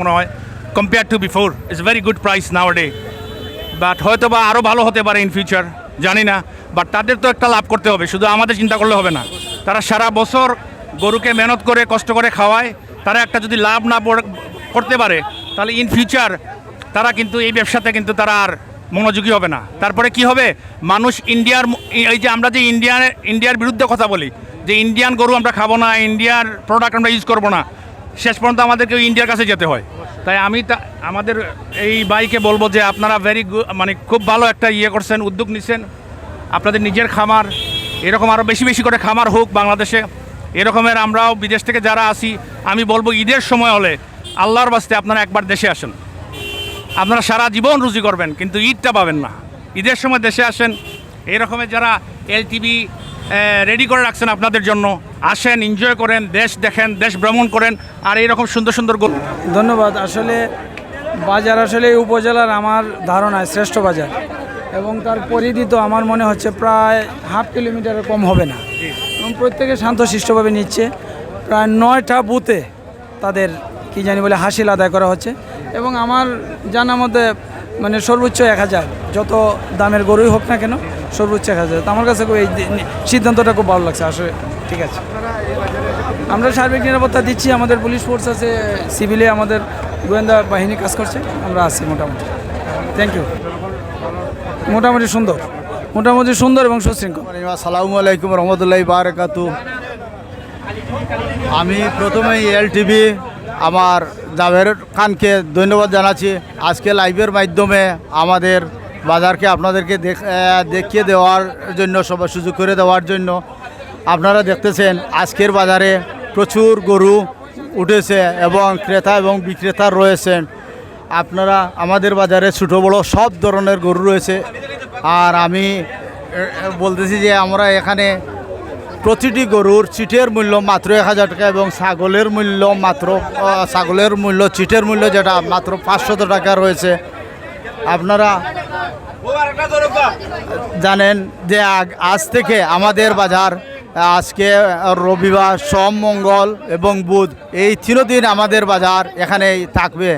মনে হয় compare to before it's very good price now day, but হয়তো বা আরও ভালো হতে পারে ইন ফিউচার, জানি না। বাট তাদের তো একটা লাভ করতে হবে, শুধু আমাদের চিন্তা করলে হবে না। তারা সারা বছর গরুকে মেহনত করে কষ্ট করে খাওয়ায়, তারা একটা যদি লাভ না করতে পারে তাহলে ইন ফিউচার তারা কিন্তু এই ব্যবসাতে কিন্তু তারা আর মনোযোগী হবে না। তারপরে কি হবে, মানুষ এই যে আমরা যে ইন্ডিয়ার বিরুদ্ধে কথা বলি যে ইন্ডিয়ান গরু আমরা খাবো না, ইন্ডিয়ার প্রোডাক্ট আমরা ইউজ করবো না, শেষ পর্যন্ত আমাদেরকে ইন্ডিয়ার কাছে যেতে হয়। তাই আমি আমাদের এই ভাইকে বলবো যে আপনারা মানে খুব ভালো একটা করছেন, উদ্যোগ নিচ্ছেন। আপনাদের নিজের খামার, এরকম আরও বেশি বেশি করে খামার হোক বাংলাদেশে। এরকমের আমরাও বিদেশ থেকে যারা আসি, আমি বলবো ঈদের সময় হলে আল্লাহর বাস্তে আপনারা একবার দেশে আসেন। আপনারা সারা জীবন রুজি করবেন কিন্তু ঈদটা পাবেন না। ঈদের সময় দেশে আসেন। এরকমের যারা এলটিভি রেডি করে রাখছেন আপনাদের জন্য, আসেন, এনজয় করেন, দেশ দেখেন, দেশ ভ্রমণ করেন। আর এইরকম সুন্দর সুন্দর ধন্যবাদ। আসলে বাজার আসলে এই উপজেলার আমার ধারণায় শ্রেষ্ঠ বাজার, এবং তার পরিধি তো আমার মনে হচ্ছে প্রায় হাফ কিলোমিটারের কম হবে না, এবং প্রত্যেকে শান্তশিষ্টভাবে নিচ্ছে। প্রায় 9টা বুথে তাদের কি জানি বলে হাসিল আদায় করা হচ্ছে, এবং আমার জানার মধ্যে মানে সর্বোচ্চ 1000, যত দামের গরুই হোক না কেন সর্বোচ্চ 1000। তো আমার কাছে এই সিদ্ধান্তটা খুব ভালো লাগছে আসলে। ঠিক আছে, আমরা সার্বিক নিরাপত্তা দিচ্ছি, আমাদের পুলিশ ফোর্স আছে, সিভিলে আমাদের গোয়েন্দা বাহিনী কাজ করছে, আমরা আছি মোটামুটি। Thank you. মোটামুটি সুন্দর এবং সুশৃঙ্খল। আসসালামু আলাইকুম রহমতুল্লাহি বারাকাতু। আমি প্রথমেই এলটিভি আমার জাভের খানকে ধন্যবাদ জানাচ্ছি আজকে লাইভের মাধ্যমে আমাদের বাজারকে আপনাদেরকে দেখিয়ে দেওয়ার জন্য, সবার সুযোগ করে দেওয়ার জন্য। আপনারা দেখতেছেন আজকের বাজারে প্রচুর গরু উঠেছে এবং ক্রেতা এবং বিক্রেতা রয়েছেন। আপনারা আমাদের বাজারে ছোটো বড়ো সব ধরনের গরু রয়েছে। আর আমি বলতেছি যে আমরা এখানে প্রতিটি গরুর চিটের মূল্য মাত্র 1000 টাকা, এবং ছাগলের মূল্য চিটের মূল্য যেটা মাত্র 500 টাকা রয়েছে। আপনারা জানেন যে আজ থেকে আমাদের বাজার, আজকে রবিবার, সোম, মঙ্গল এবং বুধ, এই 3 দিন আমাদের বাজার এখানেই থাকবে।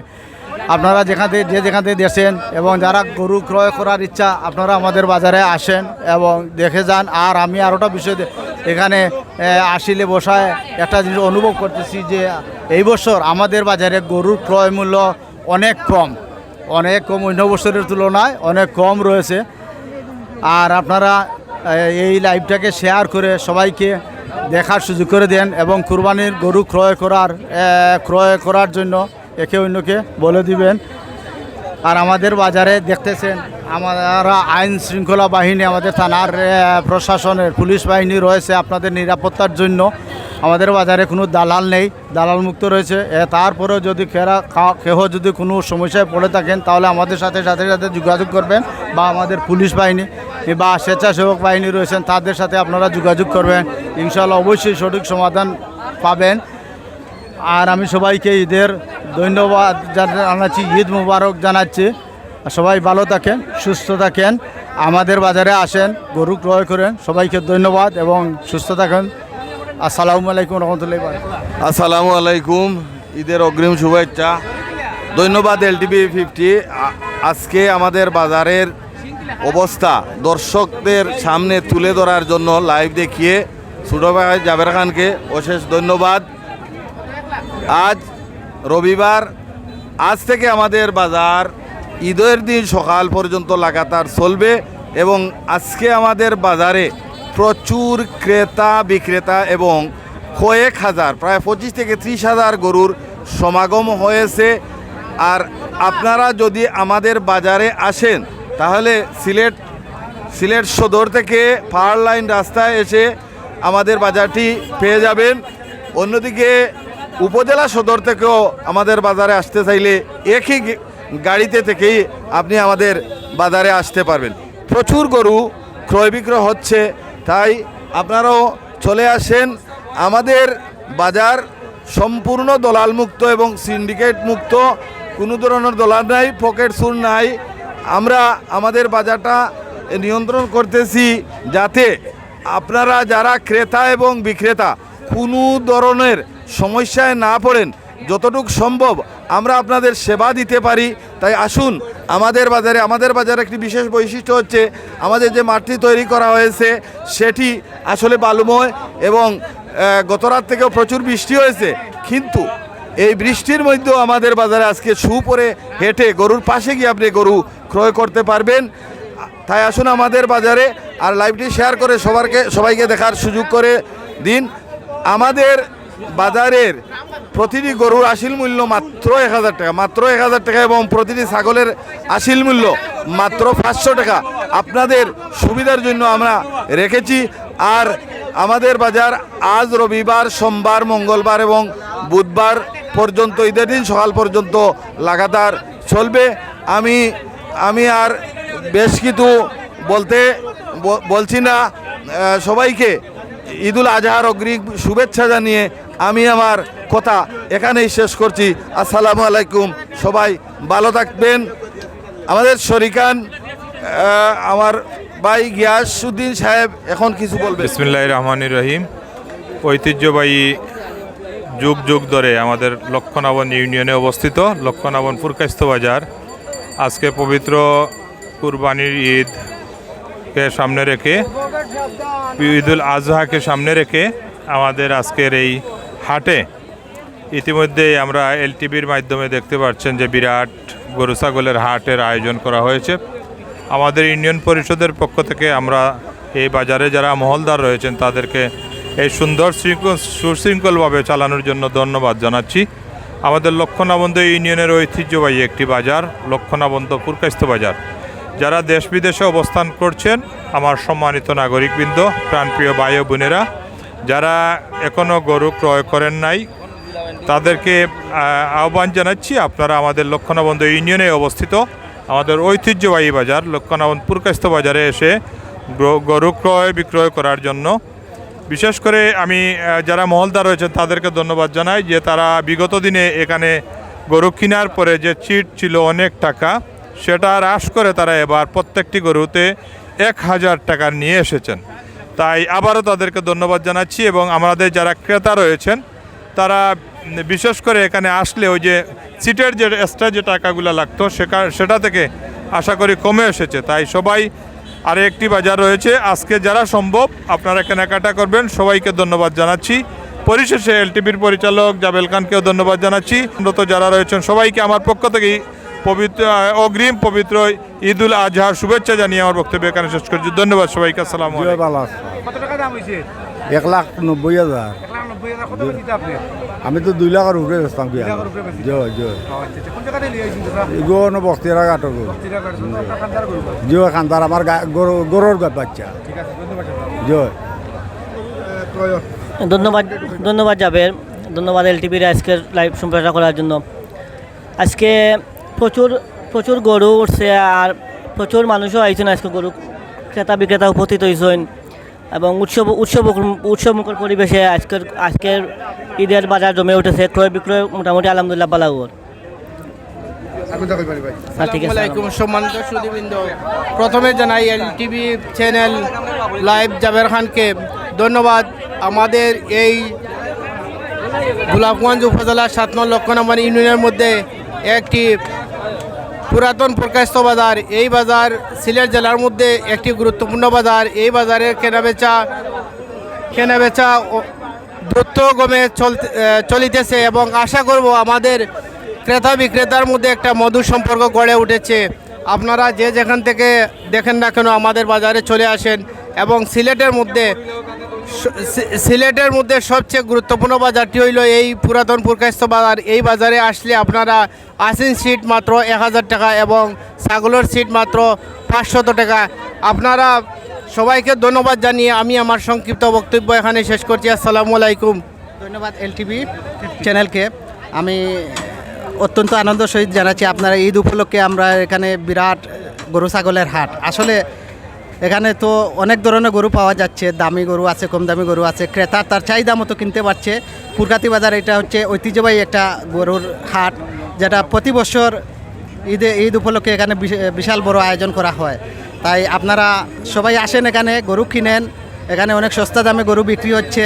আপনারা যেখান থেকে দেখছেন এবং যারা গরু ক্রয় করার ইচ্ছা, আপনারা আমাদের বাজারে আসেন এবং দেখে যান। আর আমি আরোটা বিষয় এখানে আসিলে বসায় একটা জিনিস অনুভব করতেছি যে এই বছর আমাদের বাজারে গরুর ক্রয় মূল্য অনেক কম, অন্য বছরের তুলনায় অনেক কম রয়েছে। আর আপনারা এই লাইভটাকে শেয়ার করে সবাইকে দেখার সুযোগ করে দেন, এবং কুরবানির গরু ক্রয় করার জন্য একে অন্যকে বলে দিবেন। আর আমাদের বাজারে দেখতেছেন আমরা আইন শৃঙ্খলা বাহিনী, আমাদের থানার প্রশাসনের পুলিশ বাহিনী রয়েছে আপনাদের নিরাপত্তার জন্য। আমাদের বাজারে কোনো দালাল নেই, দালাল মুক্ত রয়েছে। তারপরেও যদি কেহ যদি কোনো সমস্যায় পড়ে থাকেন তাহলে আমাদের সাথে যোগাযোগ করবেন, বা আমাদের পুলিশ বাহিনী বা স্বেচ্ছাসেবক বাহিনী রয়েছেন তাদের সাথে আপনারা যোগাযোগ করবেন। ইনশাআল্লাহ অবশ্যই সঠিক সমাধান পাবেন। আর আমি সবাইকে ঈদের ধন্যবাদ জানাচ্ছি, ঈদ মুবারক জানাচ্ছি। সবাই ভালো থাকেন, সুস্থ থাকেন, আমাদের বাজারে আসেন, গরু ক্রয় করেন। সবাইকে ধন্যবাদ এবং সুস্থ থাকেন। আসসালামু আলাইকুম রহমতুল্লাহি। আসসালামু আলাইকুম, ঈদের অগ্রিম শুভেচ্ছা। ধন্যবাদ এলটিভি 50 আজকে আমাদের বাজারের অবস্থা দর্শকদের সামনে তুলে ধরার জন্য লাইভ দেখিয়ে ছোটো ভাই জাবের খানকে অশেষ ধন্যবাদ। আজ রবিবার, আজ থেকে আমাদের বাজার ঈদের দিন সকাল পর্যন্ত লাগাতার চলবে, এবং আজকে আমাদের বাজারে প্রচুর ক্রেতা বিক্রেতা এবং কয়েক হাজার, প্রায় 25 থেকে 30,000 গরুর সমাগম হয়েছে। আর আপনারা যদি আমাদের বাজারে আসেন তাহলে সিলেট সদর থেকে পাহাড় লাইন রাস্তায় এসে আমাদের বাজারটি পেয়ে যাবেন। অন্যদিকে উপজেলা সদর থেকেও আমাদের বাজারে আসতে চাইলে একই গাড়িতে থেকেই আপনি আমাদের বাজারে আসতে পারবেন। প্রচুর গরু ক্রয় বিক্রয় হচ্ছে, তাই আপনারাও চলে আসেন। আমাদের বাজার সম্পূর্ণ দলাল মুক্ত এবং সিন্ডিকেট মুক্ত, কোনো ধরনের দলাল নাই, পকেট চুর নাই। আমরা আমাদের বাজারটা নিয়ন্ত্রণ করতেছি যাতে আপনারা যারা ক্রেতা এবং বিক্রেতা কোনো ধরনের সমস্যায় না পড়েন। যতটুকু সম্ভব আমরা আপনাদের সেবা দিতে পারি। তাই আসুন আমাদের বাজারে একটি বিশেষ বৈশিষ্ট্য হচ্ছে আমাদের যে মাঠটি তৈরি করা হয়েছে সেটি আসলে বালুময় এবং গত রাত থেকেও প্রচুর বৃষ্টি হয়েছে, কিন্তু এই বৃষ্টির মধ্যেও আমাদের বাজারে আজকে শু পরে হেঁটে গরুর পাশে গিয়ে আপনি গরু ক্রয় করতে পারবেন। তাই আসুন আমাদের বাজারে, আর লাইভটি শেয়ার করে সবাইকে দেখার সুযোগ করে দিন। আমাদের বাজারের প্রতিটি গরুর আসিল মূল্য মাত্র 1000 টাকা, মাত্র 1000 টাকা, এবং প্রতিটি ছাগলের আসিল মূল্য মাত্র 500 টাকা। আপনাদের সুবিধার জন্য আমরা রেখেছি। আর আমাদের বাজার আজ রবিবার, সোমবার, মঙ্গলবার এবং বুধবার পর্যন্ত, ঈদের দিন সকাল পর্যন্ত লাগাতার চলবে। আমি আর বেশ কিছু বলছি না। সবাইকে ঈদুল আজহার অগ্রিম শুভেচ্ছা জানিয়ে আমি আমার কথা এখানেই শেষ করছি। আসসালামু আলাইকুম, সবাই ভালো থাকবেন। আমাদের শরিকান আমার ভাই গিয়াসউদ্দিন সাহেব এখন কিছু বলবেন। বিসমিল্লাহির রহমানির রহিম। ঐতিহ্যবাহী যুগ যুগ ধরে আমাদের লক্ষণাবন ইউনিয়নে অবস্থিত লক্ষণাবন পুরকাস্ত বাজার আজকে পবিত্র কুরবানির ঈদকে সামনে রেখে, ঈদুল আজহাকে সামনে রেখে আমাদের আজকের এই হাটে ইতিমধ্যেই আমরা এলটিভির মাধ্যমে দেখতে পাচ্ছেন যে বিরাট গরু ছাগলের হাটের আয়োজন করা হয়েছে। আমাদের ইউনিয়ন পরিষদের পক্ষ থেকে আমরা এই বাজারে যারা মহলদার রয়েছেন তাদেরকে এই সুন্দর সুশৃঙ্খলভাবে চালানোর জন্য ধন্যবাদ জানাচ্ছি। আমাদের লক্ষণাবন্ধ ইউনিয়নের ঐতিহ্যবাহী একটি বাজার লক্ষণাবন্ধ পুরকাস্ত বাজার। যারা দেশ বিদেশে অবস্থান করছেন, আমার সম্মানিত নাগরিকবৃন্দ, প্রাণপ্রিয় ভাই ও বোনেরা, যারা এখনও গরু ক্রয় করেন নাই তাদেরকে আহ্বান জানাচ্ছি, আপনারা আমাদের লক্ষণাবন্ধ ইউনিয়নে অবস্থিত আমাদের ঐতিহ্যবাহী বাজার লক্ষণাবন্ধ পুরকাস্ত বাজারে এসে গরু ক্রয় বিক্রয় করার জন্য, বিশেষ করে আমি যারা মহলদার রয়েছেন তাদেরকে ধন্যবাদ জানাই যে তারা বিগত দিনে এখানে গরু কেনার পরে যে চিট ছিল অনেক টাকা, সেটা হ্রাস করে তারা এবার প্রত্যেকটি গরুতে 1000 টাকা নিয়ে এসেছেন। তাই আবারও তাদেরকে ধন্যবাদ জানাচ্ছি। এবং আমাদের যারা ক্রেতা রয়েছেন তারা বিশেষ করে এখানে আসলে ওই যে সিটের যে এক্সট্রা যে টাকাগুলো লাগতো সেটা থেকে আশা করি কমে এসেছে। তাই সবাই, আর একটি বাজার রয়েছে আজকে, যারা সম্ভব আপনারা কেনাকাটা করবেন। সবাইকে ধন্যবাদ জানাচ্ছি। পরিশেষে এলটিভির পরিচালক জাবেল খানকেও ধন্যবাদ জানাচ্ছি। যারা রয়েছেন সবাইকে আমার পক্ষ থেকেই অগ্রিম পবিত্র ঈদুল আজহার শুভেচ্ছা জানিয়ে আমার বক্তব্য এখানে শেষ করছি। ধন্যবাদ সবাইকে। আসসালামু আলাইকুম। কত টাকা দাম হয়েছে? 1,90,000। 1,90,000 কত করে দিতে আপনি? আমি তো 2 লাখের উপরে বেচতাম। কোন জায়গা থেকে লিয়েছেন দাদা? এগুলো বক্তিয়ারা কাটো খান্দার আমার গরুর বাচ্চা। ঠিক আছে, ধন্যবাদ। ধন্যবাদ জাবের, ধন্যবাদ এলটিভির আজকের লাইভ সম্প্রচার করার জন্য। আজকে প্রচুর গরু উঠছে আর প্রচুর মানুষও আইছেন। আজকে গরু ক্রেতা বিক্রেতা উপস্থিত হয়েছেন এবং উৎসবমুখর পরিবেশে আজকের ঈদের বাজার জমে উঠেছে। ক্রয় বিক্রয় মোটামুটি আলহামদুলিল্লাহ বালাগর। ঠিক আছে। সম্মানিত সুধীবৃন্দ, প্রথমে জানাই এলটিভি চ্যানেল লাইভ জাবের খানকে ধন্যবাদ। আমাদের এই গোলাপগঞ্জ উপজেলার 7 নং লক্ষণাবন ইউনিয়নের মধ্যে একটি পুরাতন প্রকাশ্য বাজার। এই বাজার সিলেট জেলার মধ্যে একটি গুরুত্বপূর্ণ বাজার। এই বাজারের কেনাবেচা দ্রুতগমে চলিতেছে এবং আশা করব আমাদের ক্রেতা বিক্রেতার মধ্যে একটা মধুর সম্পর্ক গড়ে উঠেছে। আপনারা যে যেখান থেকে দেখেন না কেন আমাদের বাজারে চলে আসেন। এবং সিলেটের মধ্যে সবচেয়ে গুরুত্বপূর্ণ বাজারটি হইল এই পুরাতন পুরকাস্ত বাজার। এই বাজারে আসলে আপনারা আসিন সিট মাত্র 1000 টাকা এবং ছাগলের সিট মাত্র 500 টাকা। আপনারা সবাইকে ধন্যবাদ জানিয়ে আমি আমার সংক্ষিপ্ত বক্তব্য এখানে শেষ করছি। আসসালামু আলাইকুম। ধন্যবাদ এলটিভি চ্যানেলকে। আমি অত্যন্ত আনন্দ সহিত জানাচ্ছি আপনারা ঈদ উপলক্ষে আমরা এখানে বিরাট গরু ছাগলের হাট। আসলে এখানে তো অনেক ধরনের গরু পাওয়া যাচ্ছে, দামি গরু আছে, কম দামি গরু আছে। ক্রেতা তার চাহিদা মতো কিনতে পারছে। পুরকাতি বাজার এটা হচ্ছে ঐতিহ্যবাহী একটা গরুর হাট, যেটা প্রতি বছর ঈদ উপলক্ষে এখানে বিশাল বড় আয়োজন করা হয়। তাই আপনারা সবাই আসেন, এখানে গরু কিনেন। এখানে অনেক সস্তা দামে গরু বিক্রি হচ্ছে।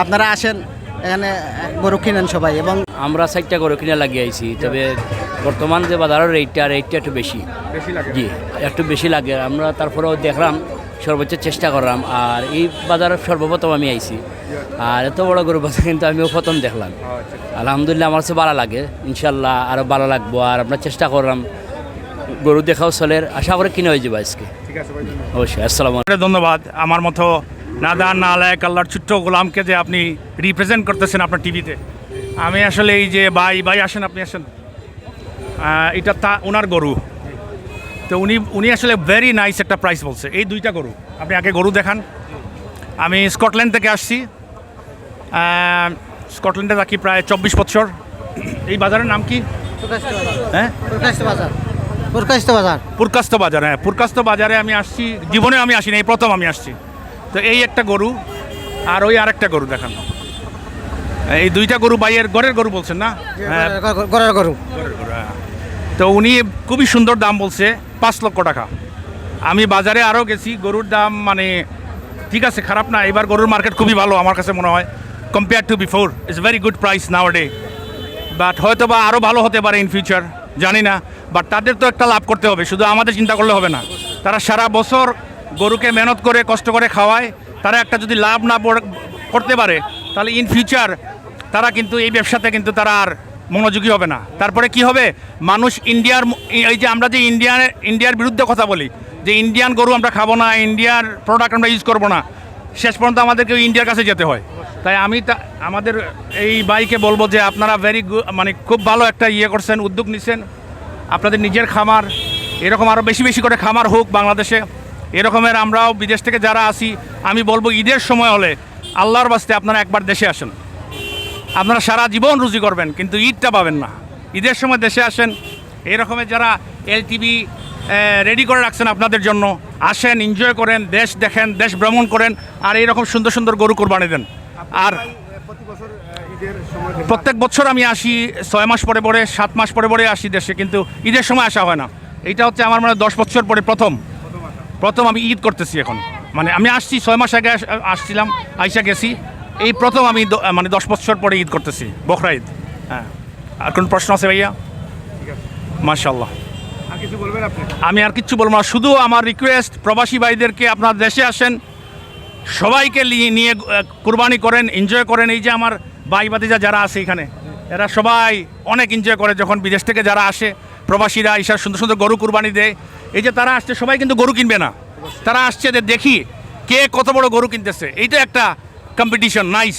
আপনারা আসেন, এখানে গরু কিনেন সবাই এবং আমরা 4টা গরু কিনে লাগিয়ে আইছি, তবে বর্তমান যে বাজারের রেটটা একটু বেশি জি একটু বেশি লাগে। আমরা তারপরেও দেখলাম, সর্বোচ্চ চেষ্টা করলাম। আর এই বাজারের সর্বপ্রথম আমি আইছি, আর এত বড় গরু বাজার কিন্তু আমিও প্রথম দেখলাম। আলহামদুলিল্লাহ, আমার কাছে ভালো লাগে, ইনশাল্লাহ আরও ভালো লাগবো। আর আমরা চেষ্টা করলাম, গরু দেখাও চলে, আশা করে কিনে হয়ে যাবে আজকে। অবশ্যই। আসসালামু আলাইকুম। ধন্যবাদ। আমার মতো নাদান নালায়ক আল্লাহর ছোট্ট গোলামকে যে আপনি রিপ্রেজেন্ট করতেছেন আপনার টিভিতে। আমি আসলে এই যে ভাই আসেন, আপনি আসেন, এটা ওনার গরু। তো উনি আসলে ভেরি নাইস একটা প্রাইস বলছে। এই 2টা গরু, আপনি আগে গরু দেখান। আমি স্কটল্যান্ড থেকে আসছি, স্কটল্যান্ডে থাকি প্রায় 24 বছর। এই বাজারের নাম কি? হ্যাঁ, পুরকাস্ত বাজার। হ্যাঁ, পুরকাস্ত বাজারে আমি আসছি, জীবনে আমি আসিনি, এই প্রথম আমি আসছি। তো এই একটা গরু, আর ওই আরেকটা গরু দেখান। এই 2টা গরু ভাইয়ের ঘরের গরু বলছেন না? হ্যাঁ, ঘরের গরু। হ্যাঁ। তো উনি খুবই সুন্দর দাম বলছে, 5 লক্ষ টাকা। আমি বাজারে আরও গেছি, গরুর দাম মানে ঠিক আছে, খারাপ না। এবার গরুর মার্কেট খুবই ভালো আমার কাছে মনে হয়, compare to before. It's very good price now day. But হয়তো বা আরও ভালো হতে পারে ইন ফিউচার, জানি না। বাট তাদের তো একটা লাভ করতে হবে, শুধু আমাদের চিন্তা করলে হবে না। তারা সারা বছর গরুকে মেহনত করে কষ্ট করে খাওয়ায়, তারা একটা যদি লাভ না করতে পারে, তাহলে ইন ফিউচার তারা কিন্তু এই ব্যবসাতে কিন্তু তারা আর মনোযোগী হবে না। তারপরে কি হবে, মানুষ এই যে আমরা যে ইন্ডিয়ার বিরুদ্ধে কথা বলি, যে ইন্ডিয়ান গরু আমরা খাবো না, ইন্ডিয়ার প্রোডাক্ট আমরা ইউজ করবো না, শেষ পর্যন্ত আমাদেরকে ইন্ডিয়ার কাছে যেতে হয়। তাই আমি আমাদের এই ভাইকে বলবো যে আপনারা মানে খুব ভালো একটা করছেন, উদ্যোগ নিচ্ছেন। আপনাদের নিজের খামার, এরকম আরও বেশি বেশি করে খামার হোক বাংলাদেশে। এরকমের আমরাও বিদেশ থেকে যারা আসি, আমি বলবো ঈদের সময় হলে আল্লাহর বাস্তে আপনারা একবার দেশে আসেন। আপনারা সারা জীবন রুজি করবেন, কিন্তু ঈদটা পাবেন না। ঈদের সময় দেশে আসেন। এরকমের যারা LTV রেডি করে রাখছেন আপনাদের জন্য, আসেন, এনজয় করেন, দেশ দেখেন, দেশ ভ্রমণ করেন, আর এইরকম সুন্দর সুন্দর গরু কোরবানি দেন। আর প্রত্যেক বছর আমি আসি 6 মাস পরে পরে, 7 মাস পরে পরে আসি দেশে, কিন্তু ঈদের সময় আসা হয় না। এইটা হচ্ছে আমার মানে 10 বছর পরে প্রথম আমি ঈদ করতেছি এখন। মানে আমি আসছি 6 মাস আগে আসছিলাম, আইসা গেছি, এই প্রথম আমি মানে 10 বছর পরে ঈদ করতেছি, বকরা ঈদ। হ্যাঁ, আর কোন প্রশ্ন আছে ভাইয়া? মাশাআল্লাহ। আমি আর কিচ্ছু বলবো না, শুধু আমার রিকোয়েস্ট, প্রবাসী ভাইদেরকে আপনার দেশে আসেন, সবাইকে নিয়ে কুরবানি করেন, এনজয় করেন। এই যে আমার ভাই ভাতিজা যারা আছে এখানে, এরা সবাই অনেক এনজয় করে যখন বিদেশ থেকে যারা আসে, প্রবাসীরা ঈশার সুন্দর সুন্দর গরু কুরবানি দেয়। এই যে তারা আসছে, সবাই কিন্তু গরু কিনবে না, তারা আসছে দেখি কে কত বড় গরু কিনতেছে। এইটা একটা কম্পিটিশন, নাইস।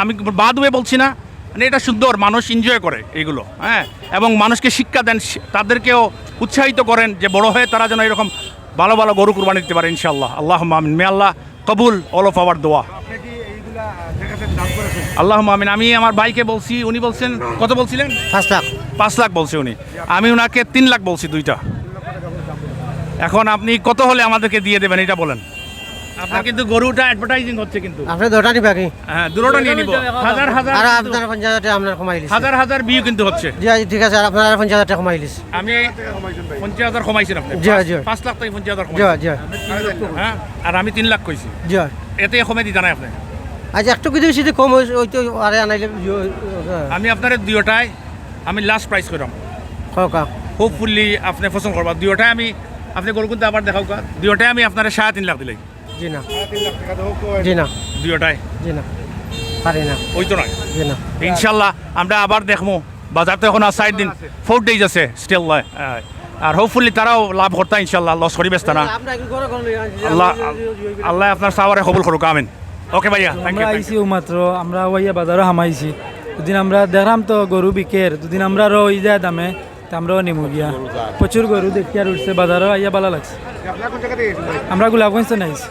আমি বাদ হয়ে বলছি না, মানে এটা সুন্দর, মানুষ এনজয় করে এইগুলো। হ্যাঁ, এবং মানুষকে শিক্ষা দেন, তাদেরকেও উৎসাহিত করেন যে বড় হয়ে তারা যেন এরকম ভালো ভালো গরু কুরবানি দিতে পারে ইনশাআল্লাহ। আল্লাহুম্মা আমিন। মে আল্লাহ কবুল অল অফ আওয়ার দোয়া। আল্লাহুম্মা আমিন। আমি আমার ভাইকে বলছি, উনি বলছেন কত বলছিলেন? 5 লাখ বলছে উনি। আমি ওনাকে 3 লাখ বলছি 2টা। এখন আপনি কত হলে আমাদেরকে দিয়ে দেবেন এটা বলেন। আপনার কিন্তু গরুটা অ্যাডভার্টাইজিং হচ্ছে, কিন্তু আপনি দুটা নিবা কি? হ্যাঁ, দুটোটা নিয়ে নিব। হাজার হাজার আর আপনার 50,000 টাকা আপনার কমাইলিস। হাজার হাজার ভিউ কিন্তু হচ্ছে। জি ঠিক আছে, আর আপনার 50,000 টাকা কমাইলিস। আমি 50,000 কমাইছেন আপনি? জি জি। 5 লাখ থেকে 50,000 জি জি। হ্যাঁ, আর আমি 3 লাখ কইছি। জি। এতে কমে দিতে নাই আপনি? আজ একটু কিছু বেশি কম হয়েছে, ওই তো আরে আনাইলে। আমি আপনার 2টায় আমি লাস্ট প্রাইস করলাম। হোপফুলি আপনি পছন্দ করবা। 2টায় আমি আপনি গরু কিন্তু আবার দেখাও, 2টায় আমি আপনার 3.5 লাখ দিলাই। জি না, জি না, 2টায় জি না, পারি না, ওই তো নয়। জি না। ইনশাল্লাহ আমরা আবার দেখবো। বাজার তো এখন আর 4 দিন, 4 days আছে স্টিল। আর হোপফুলি তারাও লাভ করতা ইনশাল্লাহ, লস করি বেস্তা না। আল্লাহ আপনার সাওয়ারে কবুল করুক, আমিন। ওকে ভাইয়া, আমরা আইছি মাত্র, আমরা ওইয়া বাজারও হামাইছি। দুদিন আমরা দেখলাম তো গরু বিকের, দুদিন আমরা রই যায় দামে, তা আমরাও নিমু গিয়া। প্রচুর গরু দেখি আর উঠছে, বাজারও আইয়া ভালো লাগছে। আমরা গোলাপগঞ্জ তো নাইছি।